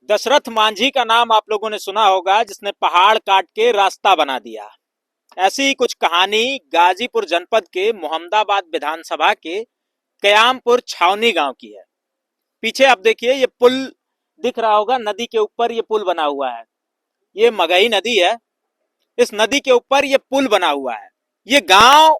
दशरथ मांझी का नाम आप लोगों ने सुना होगा, जिसने पहाड़ काट के रास्ता बना दिया। ऐसी ही कुछ कहानी गाजीपुर जनपद के मोहम्मदाबाद विधानसभा के कयामपुर छावनी गांव की है। पीछे आप देखिए, ये पुल दिख रहा होगा, नदी के ऊपर ये पुल बना हुआ है। ये मगही नदी है, इस नदी के ऊपर ये पुल बना हुआ है। ये गांव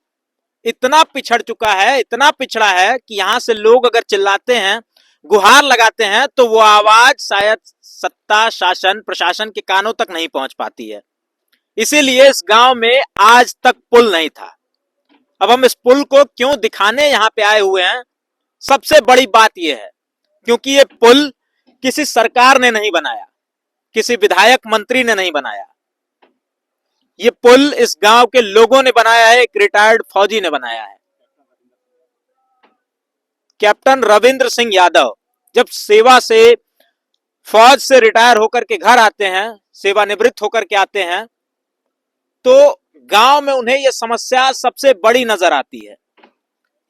इतना पिछड़ चुका है, इतना पिछड़ा है कि यहाँ से लोग अगर चिल्लाते हैं, गुहार लगाते हैं, तो वो आवाज शायद सत्ता, शासन, प्रशासन के कानों तक नहीं पहुंच पाती है। इसीलिए इस गांव में आज तक पुल नहीं था। अब हम इस पुल को क्यों दिखाने यहाँ पे आए हुए हैं, सबसे बड़ी बात यह है क्योंकि ये पुल किसी सरकार ने नहीं बनाया, किसी विधायक मंत्री ने नहीं बनाया। ये पुल इस गांव के लोगों ने बनाया है, एक रिटायर्ड फौजी ने बनाया है। कैप्टन रविंद्र सिंह यादव जब सेवा से, फौज से रिटायर होकर के घर आते हैं, सेवानिवृत्त होकर के आते हैं, तो गांव में उन्हें यह समस्या सबसे बड़ी नजर आती है।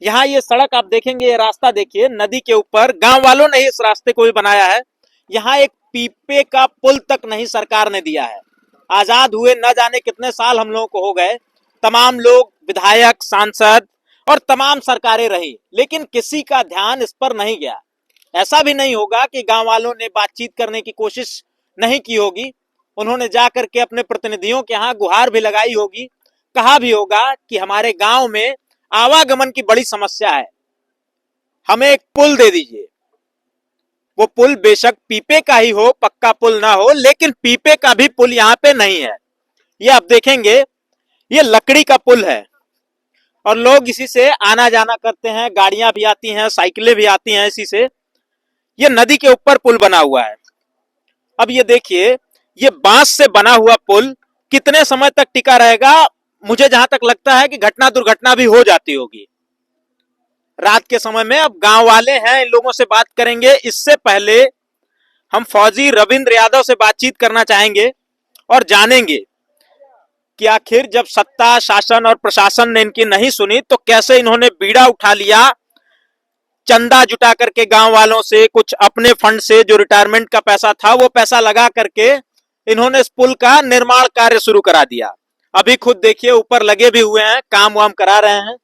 यहाँ ये सड़क आप देखेंगे, ये रास्ता देखिए, नदी के ऊपर गांव वालों ने इस रास्ते को भी बनाया है। यहाँ एक पीपे का पुल तक नहीं सरकार ने दिया है। आजाद हुए न जाने कितने साल हम लोगों को हो गए, तमाम लोग, विधायक, सांसद और तमाम सरकारें रही, लेकिन किसी का ध्यान इस पर नहीं गया। ऐसा भी नहीं होगा कि गांव वालों ने बातचीत करने की कोशिश नहीं की होगी। उन्होंने जाकर के अपने प्रतिनिधियों के यहाँ गुहार भी लगाई होगी, कहा भी होगा कि हमारे गांव में आवागमन की बड़ी समस्या है, हमें एक पुल दे दीजिए। वो पुल बेशक पीपे का ही हो, पक्का पुल ना हो, लेकिन पीपे का भी पुल यहाँ पे नहीं है। ये आप देखेंगे, ये लकड़ी का पुल है और लोग इसी से आना जाना करते हैं, गाड़ियां भी आती हैं, साइकिलें भी आती हैं इसी से। ये नदी के ऊपर पुल बना हुआ है। अब ये देखिए, ये बांस से बना हुआ पुल कितने समय तक टिका रहेगा? मुझे जहां तक लगता है कि घटना दुर्घटना भी हो जाती होगी रात के समय में। अब गांव वाले हैं, इन लोगों से बात करेंगे। इससे पहले हम फौजी रविंद्र यादव से बातचीत करना चाहेंगे और जानेंगे कि आखिर जब सत्ता, शासन और प्रशासन ने इनकी नहीं सुनी, तो कैसे इन्होंने बीड़ा उठा लिया, चंदा जुटा करके गांव वालों से, कुछ अपने फंड से, जो रिटायरमेंट का पैसा था वो पैसा लगा करके इन्होंने इस पुल का निर्माण कार्य शुरू करा दिया। अभी खुद देखिए, ऊपर लगे भी हुए हैं, काम वाम करा रहे हैं।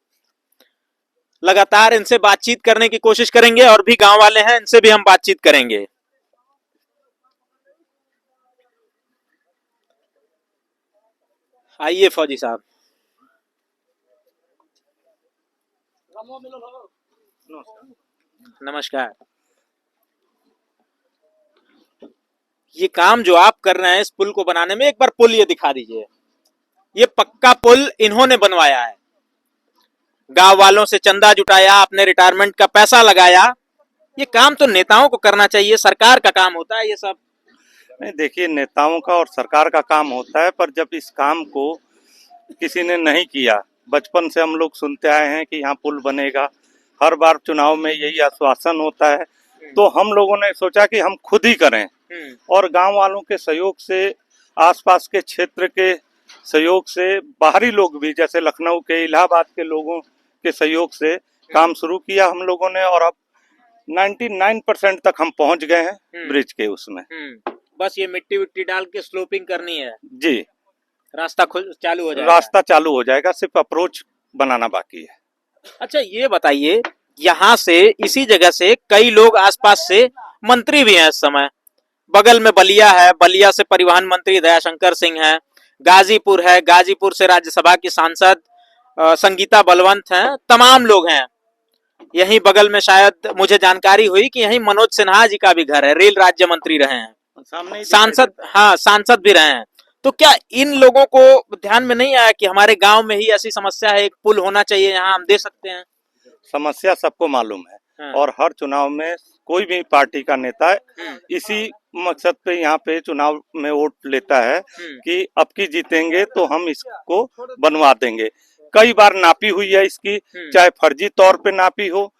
लगातार इनसे बातचीत करने की कोशिश करेंगे, और भी गांव वाले हैं, इनसे भी हम बातचीत करेंगे। आइए फौजी साहब। नमस्कार। ये काम जो आप कर रहे हैं इस पुल को बनाने में, एक बार पुल ये दिखा दीजिए। ये पक्का पुल इन्होंने बनवाया है, गांव वालों से चंदा जुटाया, अपने रिटायरमेंट का पैसा लगाया। ये काम तो नेताओं को करना चाहिए, सरकार का काम होता है ये सब। नहीं, देखिए, नेताओं का और सरकार का काम होता है, पर जब इस काम को किसी ने नहीं किया, बचपन से हम लोग सुनते आए हैं कि यहाँ पुल बनेगा, हर बार चुनाव में यही आश्वासन होता है, तो हम लोगों ने सोचा कि हम खुद ही करें। और गांव वालों के सहयोग से, आसपास के क्षेत्र के सहयोग से, बाहरी लोग भी, जैसे लखनऊ के, इलाहाबाद के लोगों के सहयोग से काम शुरू किया हम लोगों ने, और अब 99% तक हम पहुंच गए हैं ब्रिज के उसमें। बस ये मिट्टी विट्टी डाल के स्लोपिंग करनी है जी, रास्ता चालू हो जाएगा। रास्ता चालू हो जाएगा, सिर्फ अप्रोच बनाना बाकी है। अच्छा, ये बताइए, यहाँ से, इसी जगह से कई लोग आसपास से मंत्री भी हैं इस समय। बगल में बलिया है, बलिया से परिवहन मंत्री दयाशंकर सिंह हैं। गाजीपुर है, गाजीपुर से राज्यसभा की सांसद संगीता बलवंत हैं। तमाम लोग हैं। यहीं बगल में शायद मुझे जानकारी हुई कि यहीं मनोज सिन्हा जी का भी घर है, रेल राज्य मंत्री रहे हैं, सांसद, हाँ, सांसद भी रहे हैं। तो क्या इन लोगों को ध्यान में नहीं आया कि हमारे गांव में ही ऐसी समस्या है, एक पुल होना चाहिए, यहाँ हम दे सकते हैं? समस्या सबको मालूम है। हाँ। और हर चुनाव में कोई भी पार्टी का नेता इसी मकसद पे यहाँ पे चुनाव में वोट लेता है कि अब की जीतेंगे तो हम इसको बनवा देंगे। कई बार नापी हुई है इसकी, चाहे फर्जी तौर पे नापी हो।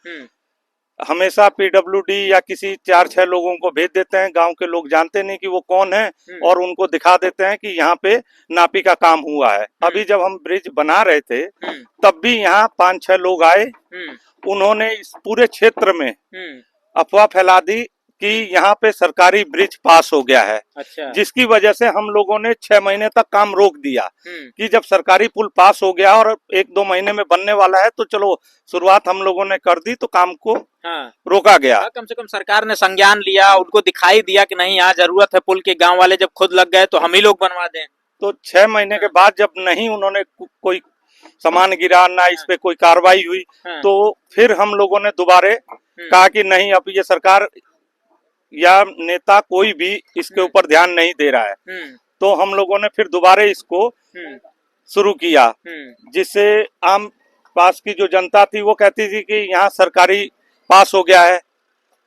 हमेशा पीडब्ल्यूडी या किसी 4-6 लोगों को भेज देते हैं, गांव के लोग जानते नहीं कि वो कौन है, और उनको दिखा देते हैं कि यहाँ पे नापी का काम हुआ है। अभी जब हम ब्रिज बना रहे थे, तब भी यहाँ 5-6 लोग आए, उन्होंने इस पूरे क्षेत्र में अफवाह फैला दी कि यहाँ पे सरकारी ब्रिज पास हो गया है, अच्छा। जिसकी वजह से हम लोगों ने 6 महीने तक काम रोक दिया हम्म। कि जब सरकारी पुल पास हो गया और 1-2 महीने में बनने वाला है तो चलो शुरुआत हम लोगों ने कर दी, तो काम को हाँ। रोका गया। कम से कम सरकार ने संज्ञान लिया, उनको दिखाई दिया कि नहीं यहाँ जरूरत है पुल के, गांव वाले जब खुद लग गए तो हम ही लोग बनवा दें। तो 6 महीने के बाद जब नहीं उन्होंने कोई सामान गिरा, ना इस पे कोई कार्रवाई हुई, तो फिर हम लोगों ने दोबारे कहा कि नहीं, अब ये सरकार या नेता कोई भी इसके ऊपर ध्यान नहीं दे रहा है, तो हम लोगों ने फिर दोबारा इसको शुरू किया, जिससे आम पास की जो जनता थी वो कहती थी कि यहाँ सरकारी पास हो गया है,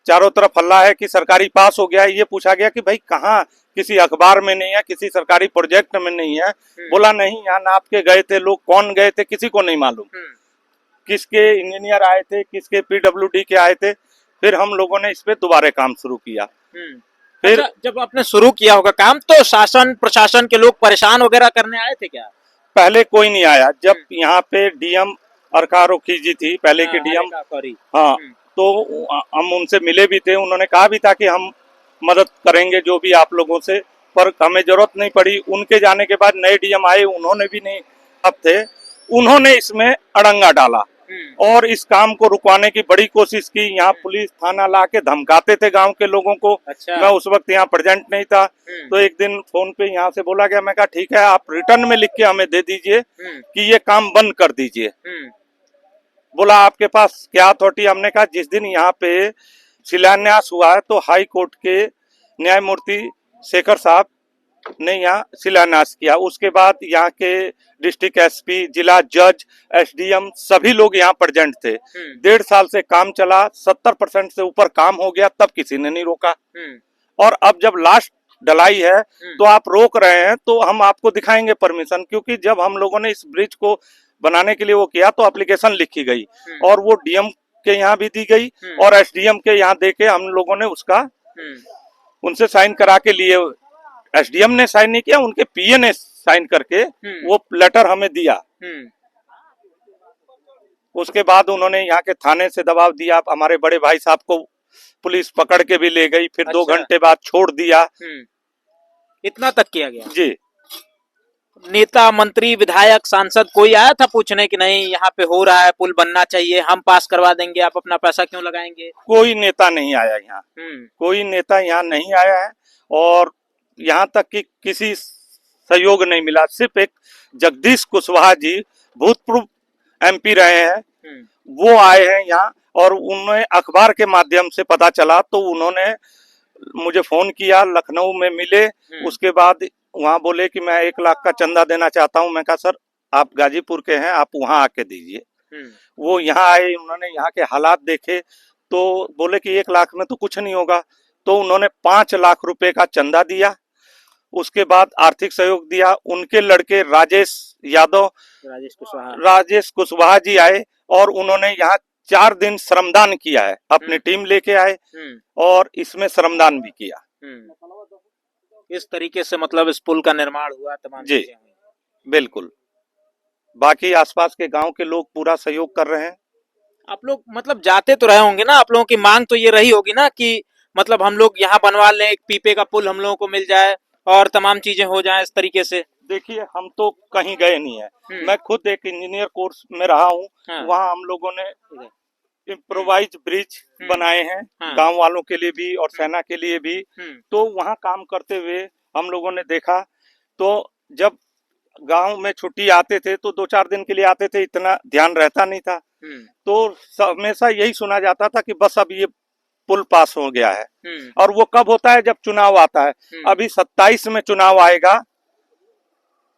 चारों तरफ हल्ला है कि सरकारी पास हो गया है। ये पूछा गया कि भाई कहाँ, किसी अखबार में नहीं है, किसी सरकारी प्रोजेक्ट में नहीं है। बोला नहीं, यहाँ नाप के गए थे लोग, कौन गए थे किसी को नहीं मालूम, किसके इंजीनियर आए थे, किसके पीडब्ल्यूडी के आए थे। फिर हम लोगों ने इस पे दोबारा काम शुरू किया। फिर अच्छा, जब आपने शुरू किया होगा काम तो शासन प्रशासन के लोग परेशान वगैरह करने आए थे क्या? पहले कोई नहीं आया। जब यहाँ पे डीएम अरकारो खीजी थी, पहले के डीएम, हाँ, तो हम उनसे मिले भी थे। उन्होंने कहा भी था कि हम मदद करेंगे जो भी आप लोगों से, पर हमें जरूरत नहीं पड़ी। उनके जाने के बाद नए डीएम आए, उन्होंने भी नहीं अब थे, उन्होंने इसमें अड़ंगा डाला और इस काम को रुकवाने की बड़ी कोशिश की। यहाँ पुलिस थाना ला के धमकाते थे गांव के लोगों को। अच्छा। मैं उस वक्त यहाँ प्रेजेंट नहीं था, तो एक दिन फोन पे यहाँ से बोला गया, मैं कहा ठीक है, आप रिटर्न में लिख के हमें दे दीजिए कि ये काम बंद कर दीजिए। बोला आपके पास क्या अथॉरिटी? हमने कहा जिस दिन यहाँ पे शिलान्यास हुआ है तो हाई कोर्ट के न्यायमूर्ति शेखर साहब ने यहाँ शिलान्यास किया। उसके बाद यहाँ के डिस्ट्रिक्ट एसपी, जिला जज, एसडीएम सभी लोग यहाँ प्रेजेंट थे। 1.5 साल से काम चला, 70% से ऊपर काम हो गया, तब किसी ने नहीं रोका। और अब जब लास्ट ढलाई है तो आप रोक रहे हैं, तो हम आपको दिखाएंगे परमिशन, क्योंकि जब हम लोगों ने इस ब्रिज को बनाने के लिए वो किया तो एप्लीकेशन लिखी गई और वो डीएम के यहाँ भी दी गई और एसडीएम के यहाँ दे के हम लोगों ने उसका उनसे साइन करा के लिए। एसडीएम ने साइन नहीं किया, उनके पीए ने साइन करके वो लेटर हमें दिया। उसके बाद उन्होंने यहाँ के थाने से दबाव दिया, हमारे बड़े भाई साहब को पुलिस पकड़ के भी ले गई, फिर 2 घंटे बाद छोड़ दिया। इतना तक किया गया जी। नेता, मंत्री, विधायक, सांसद कोई आया था पूछने कि नहीं यहाँ पे हो रहा है, पुल बनना चाहिए, हम पास करवा देंगे, आप अपना पैसा क्यों लगाएंगे? कोई नेता नहीं आया यहाँ, कोई नेता यहाँ नहीं आया है और यहाँ तक कि किसी सहयोग नहीं मिला। सिर्फ एक जगदीश कुशवाहा जी, भूतपूर्व एमपी रहे हैं, वो आए हैं यहाँ और उन्हें अखबार के माध्यम से पता चला तो उन्होंने मुझे फोन किया, लखनऊ में मिले। उसके बाद वहाँ बोले कि मैं 1 लाख का चंदा देना चाहता हूँ। मैं कहा सर आप गाजीपुर के हैं, आप वहाँ आके दीजिए। वो यहाँ आए, उन्होंने यहाँ के हालात देखे तो बोले कि 1 लाख में तो कुछ नहीं होगा, तो उन्होंने 5 लाख रुपए का चंदा दिया। उसके बाद आर्थिक सहयोग दिया। उनके लड़के राजेश कुशवाहा जी आए और उन्होंने यहाँ 4 दिन श्रमदान किया है, अपनी टीम लेके आए और इसमें श्रमदान भी किया। इस तरीके से मतलब इस पुल का निर्माण हुआ, तमाम जी चीजें हुई। बिल्कुल। बाकी आसपास के गांव के लोग पूरा सहयोग कर रहे हैं। आप लोग मतलब जाते तो रहे होंगे ना, आप लोगों की मांग तो ये रही होगी ना कि मतलब हम लोग यहाँ बनवा लें, एक पीपे का पुल हम लोगों को मिल जाए और तमाम चीजें हो जाएं इस तरीके से। देखिए हम तो कहीं गए नहीं है, मैं खुद एक इंजीनियर कोर्स में रहा हूँ। वहाँ हम लोगों ने इम्प्रोवाइज ब्रिज बनाए हैं, गांव वालों के लिए भी और सेना के लिए भी। तो वहाँ काम करते हुए हम लोगों ने देखा, तो जब गांव में छुट्टी आते थे तो 2-4 दिन के लिए आते थे, इतना ध्यान रहता नहीं था। तो हमेशा यही सुना जाता था कि बस अब ये पुल पास हो गया है। और वो कब होता है? जब चुनाव आता है। अभी 27 में चुनाव आएगा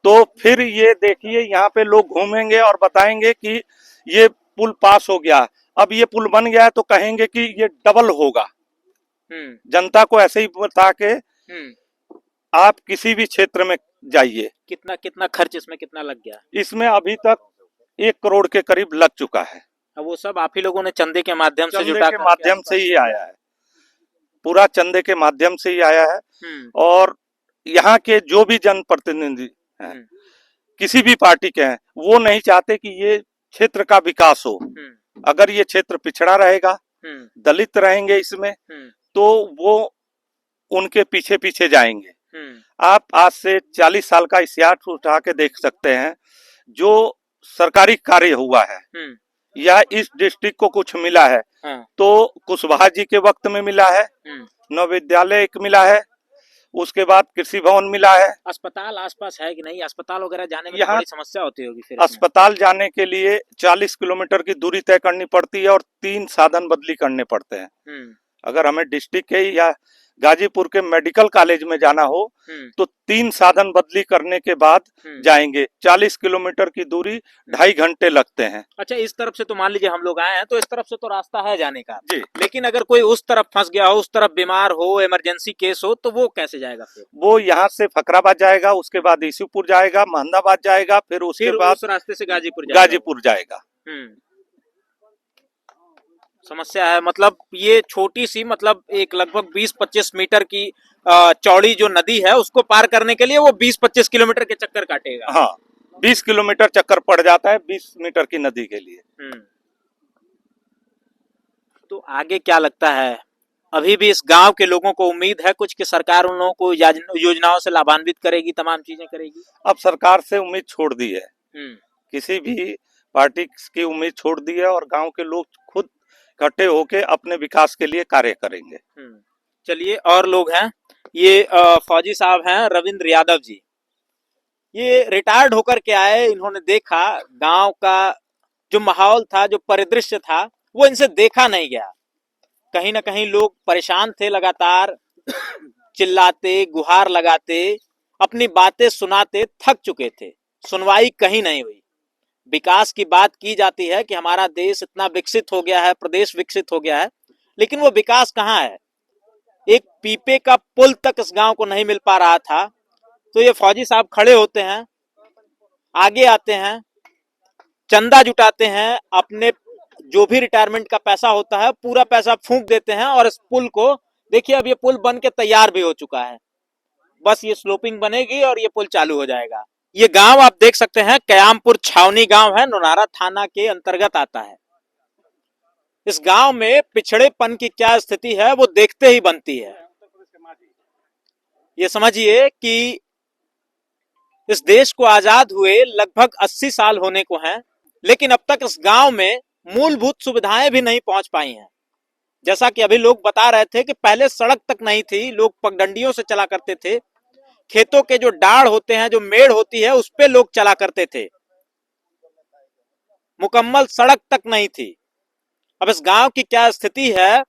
तो फिर ये देखिए यहाँ पे लोग घूमेंगे और बताएंगे कि ये पुल पास हो गया। अब ये पुल बन गया है तो कहेंगे कि ये डबल होगा। जनता को ऐसे ही बता के आप किसी भी क्षेत्र में जाइए। कितना खर्च इसमें कितना लग गया? इसमें अभी तक 1 करोड़ के करीब लग चुका है। अब वो सब आप ही लोगों ने चंदे के माध्यम से जुटा, चंदे के माध्यम से ही आया है, पूरा चंदे के माध्यम से ही आया है। और यहाँ के जो भी जनप्रतिनिधि हैं, किसी भी पार्टी के हैं, वो नहीं चाहते कि ये क्षेत्र का विकास हो। अगर ये क्षेत्र पिछड़ा रहेगा, दलित रहेंगे इसमें, तो वो उनके पीछे पीछे जाएंगे। आप आज से 40 साल का इतिहास उठा के देख सकते हैं, जो सरकारी कार्य हुआ है या इस डिस्ट्रिक्ट को कुछ मिला है तो कुशवाहा जी के वक्त में मिला है, नवविद्यालय एक मिला है, उसके बाद कृषि भवन मिला है। अस्पताल आसपास है कि नहीं? अस्पताल वगैरह जाने में यहाँ बड़ी समस्या होती होगी फिर। अस्पताल जाने के लिए 40 किलोमीटर की दूरी तय करनी पड़ती है और 3 साधन बदली करने पड़ते हैं। अगर हमें डिस्ट्रिक्ट के या गाजीपुर के मेडिकल कॉलेज में जाना हो तो 3 साधन बदली करने के बाद जाएंगे। 40 किलोमीटर की दूरी 2.5 घंटे लगते हैं। अच्छा, इस तरफ से तो मान लीजिए हम लोग आए हैं तो इस तरफ से तो रास्ता है जाने का जी, लेकिन अगर कोई उस तरफ फंस गया हो, उस तरफ बीमार हो, इमरजेंसी केस हो, तो वो कैसे जाएगा फिर? वो यहाँ से फकराबाद जाएगा, उसके बाद ईसूपुर जाएगा, महमदाबाद जाएगा, फिर उसके बाद उस रास्ते से गाजीपुर जाएगा। समस्या है। मतलब ये छोटी सी, मतलब एक लगभग 20-25 मीटर की चौड़ी जो नदी है उसको पार करने के लिए वो 20-25 किलोमीटर के चक्कर काटेगा। हाँ, 20 किलोमीटर चक्कर पड़ जाता है 20 मीटर की नदी के लिए। तो आगे क्या लगता है, अभी भी इस गांव के लोगों को उम्मीद है कुछ कि सरकार उन लोगों को योजनाओं से लाभान्वित करेगी, तमाम चीजें करेगी? अब सरकार से उम्मीद छोड़ दी है, किसी भी पार्टी की उम्मीद छोड़ दी है और गांव के लोग खुद इकट्ठे होके अपने विकास के लिए कार्य करेंगे। चलिए, और लोग हैं, ये फौजी साहब हैं रविंद्र यादव जी। ये रिटायर्ड होकर के आए, इन्होंने देखा गांव का जो माहौल था, जो परिदृश्य था, वो इनसे देखा नहीं गया। कहीं ना कहीं लोग परेशान थे, लगातार चिल्लाते, गुहार लगाते, अपनी बातें सुनाते, थक चुके थे। सुनवाई कहीं नहीं हुई। विकास की बात की जाती है कि हमारा देश इतना विकसित हो गया है, प्रदेश विकसित हो गया है, लेकिन वो विकास कहाँ है? एक पीपे का पुल तक इस गांव को नहीं मिल पा रहा था। तो ये फौजी साहब खड़े होते हैं, आगे आते हैं, चंदा जुटाते हैं, अपने जो भी रिटायरमेंट का पैसा होता है पूरा पैसा फूंक देते हैं और इस पुल को देखिए, अब ये पुल बन के तैयार भी हो चुका है। बस ये स्लोपिंग बनेगी और ये पुल चालू हो जाएगा। ये गांव आप देख सकते हैं, कयामपुर छावनी गांव है, नौनारा थाना के अंतर्गत आता है। इस गांव में पिछड़ेपन की क्या स्थिति है वो देखते ही बनती है। ये समझिए कि इस देश को आजाद हुए लगभग 80 साल होने को हैं, लेकिन अब तक इस गांव में मूलभूत सुविधाएं भी नहीं पहुंच पाई हैं। जैसा कि अभी लोग बता रहे थे कि पहले सड़क तक नहीं थी, लोग पगडंडियों से चला करते थे, खेतों के जो डाढ़ होते हैं, जो मेड़ होती है, उस पे लोग चला करते थे, मुकम्मल सड़क तक नहीं थी। अब इस गांव की क्या स्थिति है,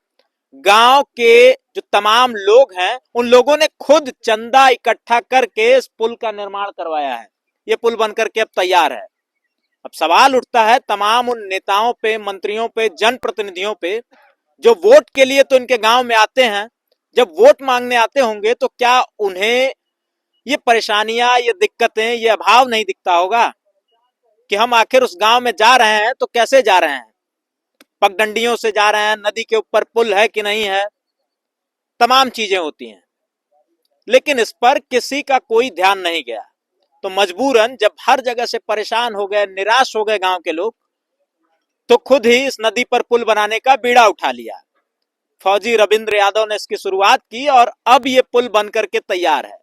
गांव के जो तमाम लोग हैं उन लोगों ने खुद चंदा इकट्ठा करके इस पुल का निर्माण करवाया है। ये पुल बनकर के अब तैयार है। अब सवाल उठता है तमाम उन नेताओं पे, मंत्रियों पे, जनप्रतिनिधियों पे, जो वोट के लिए तो इनके गांव में आते हैं, जब वोट मांगने आते होंगे तो क्या उन्हें ये परेशानियां, ये दिक्कतें, ये अभाव नहीं दिखता होगा कि हम आखिर उस गांव में जा रहे हैं तो कैसे जा रहे हैं? पगडंडियों से जा रहे हैं, नदी के ऊपर पुल है कि नहीं है, तमाम चीजें होती हैं, लेकिन इस पर किसी का कोई ध्यान नहीं गया। तो मजबूरन जब हर जगह से परेशान हो गए, निराश हो गए गांव के लोग, तो खुद ही इस नदी पर पुल बनाने का बीड़ा उठा लिया। फौजी रविंद्र यादव ने इसकी शुरुआत की और अब ये पुल बनकर के तैयार है।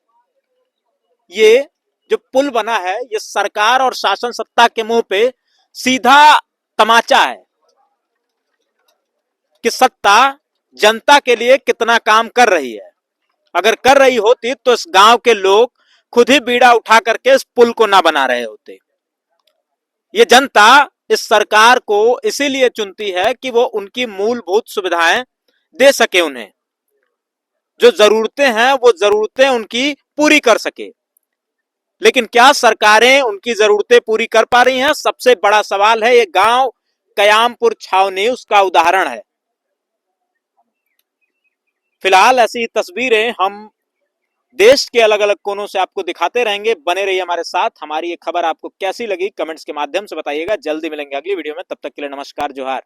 ये जो पुल बना है, ये सरकार और शासन सत्ता के मुंह पे सीधा तमाचा है कि सत्ता जनता के लिए कितना काम कर रही है। अगर कर रही होती तो इस गांव के लोग खुद ही बीड़ा उठा करके इस पुल को ना बना रहे होते। ये जनता इस सरकार को इसीलिए चुनती है कि वो उनकी मूलभूत सुविधाएं दे सके, उन्हें जो जरूरतें हैं वो जरूरतें उनकी पूरी कर सके। लेकिन क्या सरकारें उनकी जरूरतें पूरी कर पा रही हैं? सबसे बड़ा सवाल है। ये गांव कयामपुर छावनी उसका उदाहरण है। फिलहाल ऐसी तस्वीरें हम देश के अलग अलग कोनों से आपको दिखाते रहेंगे। बने रहिए हमारे साथ। हमारी ये खबर आपको कैसी लगी कमेंट्स के माध्यम से बताइएगा। जल्दी मिलेंगे अगली वीडियो में, तब तक के लिए नमस्कार, जोहार।